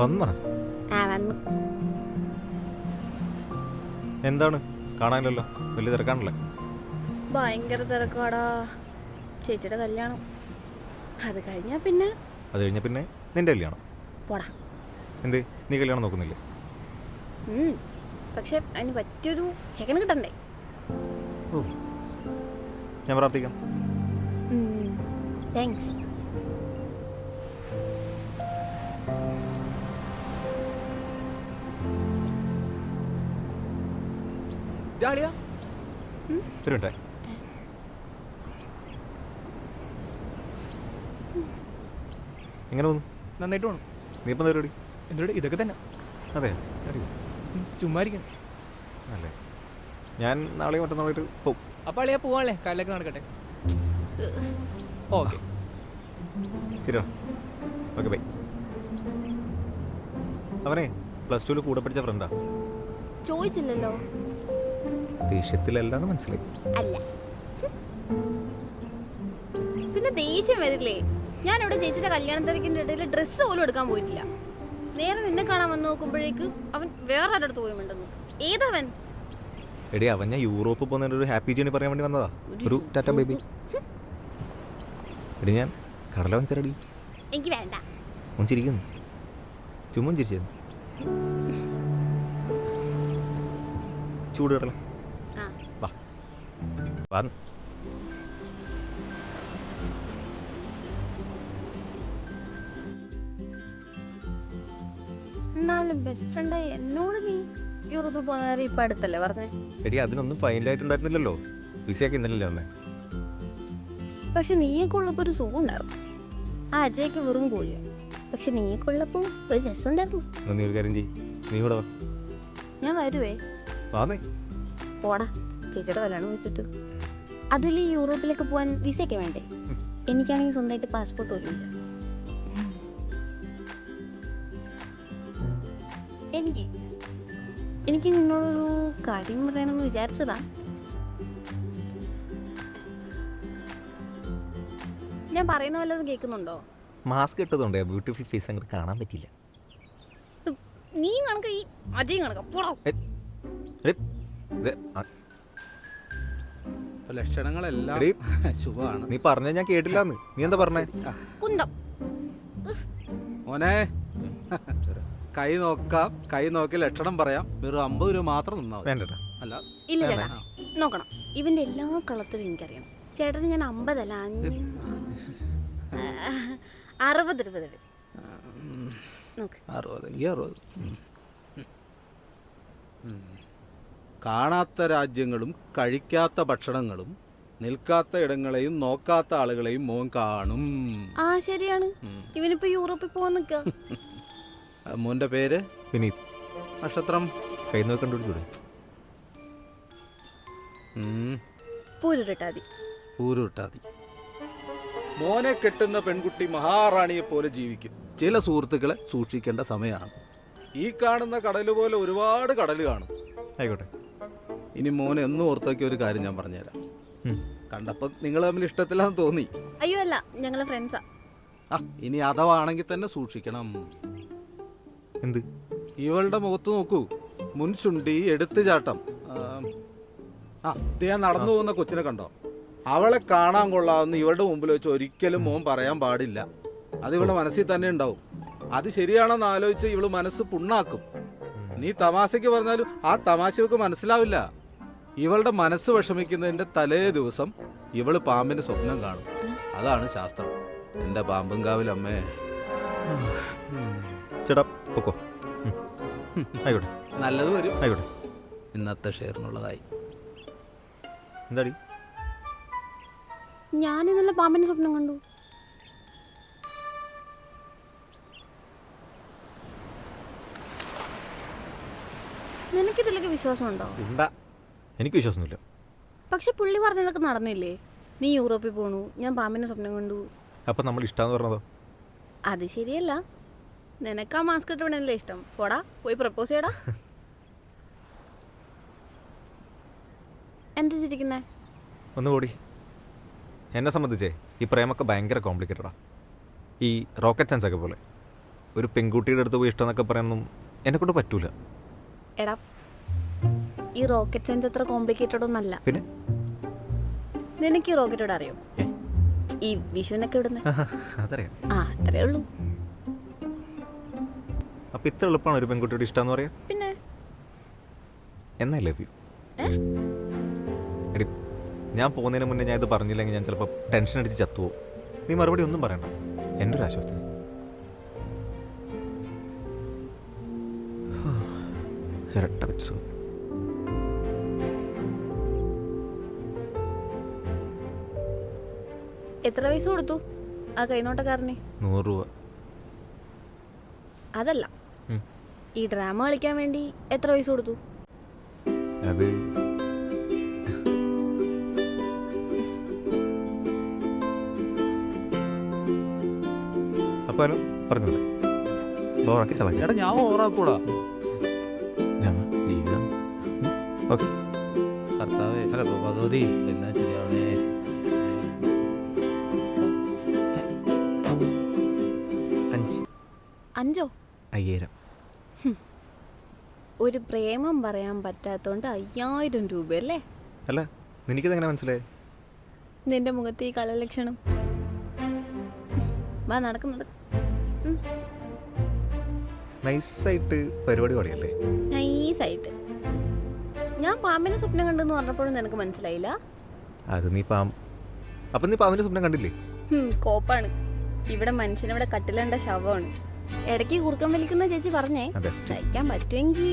വന്നാ വന്നു. എന്താണ് കാണാനില്ലല്ലോ, വലിയ തിരക്കാണല്ലേ? ഭയങ്കര തിരക്കാടാ. ചേച്ചിയുടെ കല്യാണം അത് കഴിഞ്ഞാ പിന്നെ അത് കഴിഞ്ഞ പിന്നെ നിന്റെ കല്യാണം. പോടാ. എന്ത്, നീ കല്യാണം നോക്കുന്നില്ലേ? പക്ഷെ അതിന് പറ്റിയൊരു ചെക്കൻ കിട്ടണ്ടേ? ഓ, ഞാൻ പ്രാർത്ഥിക്കാം. താങ്ക്സ്. ഒരു മിനിറ്റ്. എങ്ങനെ തോന്നുന്നു? നന്നായിട്ട് പോകണം. നീ ഇപ്പം പരിപാടി? എന്തുകൊണ്ട് ഇതൊക്കെ തന്നെ. അതെ, അറിയോ? ചുമ്മാ ഇരിക്കണം. അല്ലേ, ഞാൻ നാളെ മറ്റന്നാളായിട്ട് പോവും. അപ്പോൾ അളിയാ പോവാണല്ലേ, കാലിലൊക്കെ നടക്കട്ടെ. ഓക്കെ, ശരിയോ? Okay, by. അവനെ പ്ലസ് ടുവിൽ കൂടെ പഠിച്ച ഫ്രണ്ടാ. ചോദിച്ചില്ലല്ലോ. ദേഷ്യത്തിലല്ലാന്ന് മനസ്സിലായി. അല്ല, പിന്നെ ദേഷ്യം വരില്ലേ? ഞാൻ ഇവിടെ ചേച്ചിയുടെ കല്യാണ തിരക്കിന്റെ ഇടയിൽ ഡ്രസ്സ് പോലും എടുക്കാൻ പോയിട്ടില്ല. നേരെ നിന്നെ കാണാൻ വന്ന് നോക്കുമ്പോഴേക്ക് അവൻ വേറെ ആരുടെ അടുത്ത് പോയി മിണ്ടുന്നു. ഏതവൻ? എടി, അവൻ ഞാൻ യൂറോപ്പ് പോകുന്നതിൻ്റെ ഒരു ഹാപ്പി ജേണി പറയാൻ വേണ്ടി വന്നതാ. ഒരു ടാറ്റ ബേബി. എടി, ഞാൻ കടലവൻ തരടി. എനിക്ക് വേണ്ട. ഒന്ന് ചിരിക്കുന്നു, ചുമ്മാ ചിരിച്ചു. ചൂട് കടല. വാ വാ. എന്നാലും ബെസ്റ്റ് ഫ്രണ്ട് എന്നോട് നീ യൂറോപ്പിൽ പോകുന്ന ഇപ്പൊ അടുത്തല്ലേ പറഞ്ഞേ? എടി, അതിനൊന്നും ഫൈനലായിട്ടുണ്ടായിരുന്നില്ലല്ലോ. വിസയൊക്കെ ഇന്നലെ വന്നേ. പക്ഷെ നീയൊക്കെ ഉള്ളപ്പോ ഒരു സുഖം ഉണ്ടായിരുന്നു. ആ അജയൊക്കെ വെറും കോഴിയാ. പക്ഷെ നീയൊക്കെ ഉള്ളപ്പോ ഒരു രസം ഉണ്ടായിരുന്നു. നീ ഒരു കാര്യം ചെയ്യ്, നീ ഇവിടെ വാ. ഞാൻ വരുവേ. വാന്നേ. പോടാ, ചേച്ചിയുടെ കല്യാണം വെച്ചിട്ട്. അതിൽ ഈ യൂറോപ്പിലൊക്കെ പോകാൻ വിസയൊക്കെ വേണ്ടേ? എനിക്കാണെങ്കിൽ സ്വന്തമായിട്ട് പാസ്പോർട്ട് പോലും ഇല്ല. എനിക്ക് നിന്നോടൊരു കാര്യം പറയണമെന്ന് വിചാരിച്ചതാ. ഞാൻ പറയുന്ന വല്ലതും കേൾക്കുന്നുണ്ടോ? മാസ്ക് ഇട്ടതുകൊണ്ട് ബ്യൂട്ടിഫുൾ ഫേസ് അങ്ങോട്ട് കാണാൻ പറ്റില്ല. നീ കണക്ക് ഈ അജയും കണക്ക. പോടോ. ലക്ഷണങ്ങളെല്ലാം ശുഭമാണ്. നീ പറഞ്ഞ ഞാൻ കേട്ടില്ലാന്ന്. നീ എന്താ പറഞ്ഞേ? കുന്തം. മോനെ, കൈ നോക്കാം, കൈ നോക്കി ലക്ഷണം പറയാം. വെറും 50 രൂപ മാത്രം നിന്നാ മതി. വേണ്ടട്ടാ. അല്ല, ഇല്ല ചേട്ടാ, നോക്കണം. ഇവന്റെ എല്ലാ കളത്തിലും എനിക്കറിയാം. ചേട്ടന് ഞാൻ 50 അല്ല 60 രൂപ തരും. 60. കാണാത്ത രാജ്യങ്ങളും കഴിക്കാത്ത ഭക്ഷണങ്ങളും നിൽക്കാത്ത ഇടങ്ങളെയും നോക്കാത്ത ആളുകളെയും മോൻ കാണും. ആ ശരിയാണ്. ഇവനിപ്പോ യൂറോപ്പിൽ പോവാൻ നിക്ക. മോന്റെ പേര് വിനീത്. നക്ഷത്രം കൈ നോക്കി കണ്ടുപിടിച്ചൂടെ? പൂരിട്ടാതി. ഊരുട്ടാതി. മോനെ കെട്ടുന്ന പെൺകുട്ടി മഹാറാണിയെ പോലെ ജീവിക്കും. ചില സുഹൃത്തുക്കളെ സൂക്ഷിക്കേണ്ട സമയമാണ്. ഈ കാണുന്ന കടല് പോലെ ഒരുപാട് കടല് കാണും. ആയിക്കോട്ടെ. ഇനി മോനെ എന്നും ഓർത്തേക്ക് ഒരു കാര്യം ഞാൻ പറഞ്ഞുതരാം. കണ്ടപ്പോ നിങ്ങൾ തമ്മിൽ ഇഷ്ടത്തിലാന്ന് തോന്നി. അയ്യോ അല്ല, ഞങ്ങള് ഫ്രണ്ട്സാ. ഇനി അഥവാണെങ്കിൽ തന്നെ സൂക്ഷിക്കണം. എന്ത്? ഇവളുടെ മുഖത്ത് നോക്കൂ. മുൻചുണ്ടി, എടുത്തുചാട്ടം. ഞാൻ നടന്നു പോകുന്ന കൊച്ചിനെ കണ്ടോ? അവളെ കാണാൻ കൊള്ളാമെന്ന് ഇവളുടെ മുമ്പിൽ വെച്ച് ഒരിക്കലും മോൻ പറയാൻ പാടില്ല. അത് ഇവളുടെ മനസ്സിൽ തന്നെ ഉണ്ടാവും. അത് ശരിയാണെന്ന് ആലോചിച്ച് ഇവള് മനസ്സ് പുണ്ണാക്കും. നീ തമാശയ്ക്ക് പറഞ്ഞാലും ആ തമാശക്ക് മനസ്സിലാവില്ല. ഇവളുടെ മനസ്സ് വിഷമിക്കുന്നതിന്റെ തലേ ദിവസം ഇവള് പാമ്പിന്റെ സ്വപ്നം കാണും. അതാണ് ശാസ്ത്രം. എന്റെ പാമ്പുംകാവിലമ്മേ. ചേട്ടാ പൊക്കോ. ആയിക്കോട്ടെ, നല്ലത് വരും. ആയിക്കോട്ടെ. ഇന്നത്തെ ഷെയറിനുള്ളതായി. എന്താടി? ഞാൻ ഇന്നലെ പാമ്പിന്റെ സ്വപ്നം കണ്ടു. നിനക്കിതിലൊക്കെ വിശ്വാസമുണ്ടോ? എനിക്ക് വിശ്വാസമൊന്നുമില്ല. പക്ഷെ പുള്ളി പറഞ്ഞതൊക്കെ നടന്നില്ലേ? നീ യൂറോപ്പിൽ പോണു, ഞാൻ പാമ്പിന്റെ സ്വപ്നം കണ്ടു. അപ്പൊ നമ്മൾ ഇഷ്ടാന്ന് പറഞ്ഞതോ? അത് ശരിയല്ല. നിനക്ക് ആ മാസ്ക് ഇട്ടവനല്ലേ ഇഷ്ടം? പോടാ, പോയി പ്രപ്പോസ് ചെയ്യടാ. എന്താ ചിരിക്കുന്നേ? ഒന്ന് കൂടി. എന്നെ സംബന്ധിച്ചേ ഈ പ്രേമൊക്കെ ഭയങ്കര കോംപ്ലിക്കേറ്റഡാ. ഈ റോക്കറ്റ് സയൻസ് ഒക്കെ പോലെ. ഒരു പെൺകുട്ടിയുടെ അടുത്ത് പോയി ഇഷ്ടം എന്നൊക്കെ പറയാനൊന്നും എന്നെക്കൊണ്ട് പറ്റൂല. എടാ ഈ റോക്കറ്റ് സയൻസ് അത്ര കോംപ്ലിക്കേറ്റഡ് ഒന്നല്ല. പിന്നെ നിനക്ക് ഈ റോക്കറ്റോട് അറിയോ? ഏ? ഈ വിഷുവിനൊക്കെ ഇടുന്ന അതറിയാം. ആ അത്രേ ഉള്ളൂ. അപ്പം ഇത്ര എളുപ്പമാണ് ഒരു പെൺകുട്ടിയോട് ഇഷ്ടം എന്ന് പറയാം. പിന്നെ എന്നാ ലവ് യു. എടി ഞാൻ പോകുന്നതിന് മുന്നേ ഞാൻ ഇത് പറഞ്ഞില്ലെങ്കിൽ ഞാൻ ചിലപ്പോൾ ടെൻഷൻ അടിച്ച് ചത്തുപോകും. നീ മറുപടി ഒന്നും പറയണ്ട, എൻ്റെ ഒരു ആശ്വാസത്തിന്. ഇരട്ട വെച്ചു. എത്ര പൈസ കൊടുത്തു ആ കൈനോട്ടക്കാരന്? 100 രൂപ. അതല്ല, ഉം. ഈ ഡ്രാമ കളിക്കാൻ വേണ്ടി എത്ര പൈസ കൊടുത്തു? അത് അപ്പോൾ പറഞ്ഞോളെ ബോറാക്കി ചളക്കി. എടാ ഞാൻ ഓറാക്കൂടാ. ഓക്കെ കർത്താവേ അല്ല ഭഗവതി എല്ലാം ശരിയാവണേ. 5 5000. ഒരു പ്രേമം പറയാൻ പറ്റാത്തോണ്ട് 5000 രൂപ അല്ലേ? അല്ല നിനക്കിതെങ്ങനെ മനസ്സിലായി? നിന്റെ മുഖത്ത് ഈ കളലക്ഷണം. വാ നടക്ക് നടക്ക്. നൈസായിട്ട് പരിപാടി പാടിയല്ലേ? നൈസായിട്ട്. ഞാൻ പാമ്പിനെ സ്വപ്നം കണ്ടെന്ന് പറഞ്ഞപ്പോഴും നിനക്ക് മനസ്സിലായില്ല? അത് നീ അപ്പം നീ പാമ്പിൻ്റെ സ്വപ്നം കണ്ടില്ലേ? കോപ്പാണ്. ഇവിടെ മനുഷ്യനിവിടെ കട്ടിലേണ്ട ശവമാണ്. ഇടയ്ക്ക് കുറുക്കം വലിക്കുന്ന ചേച്ചി പറഞ്ഞേ അതെ. സഹിക്കാൻ പറ്റുമെങ്കിൽ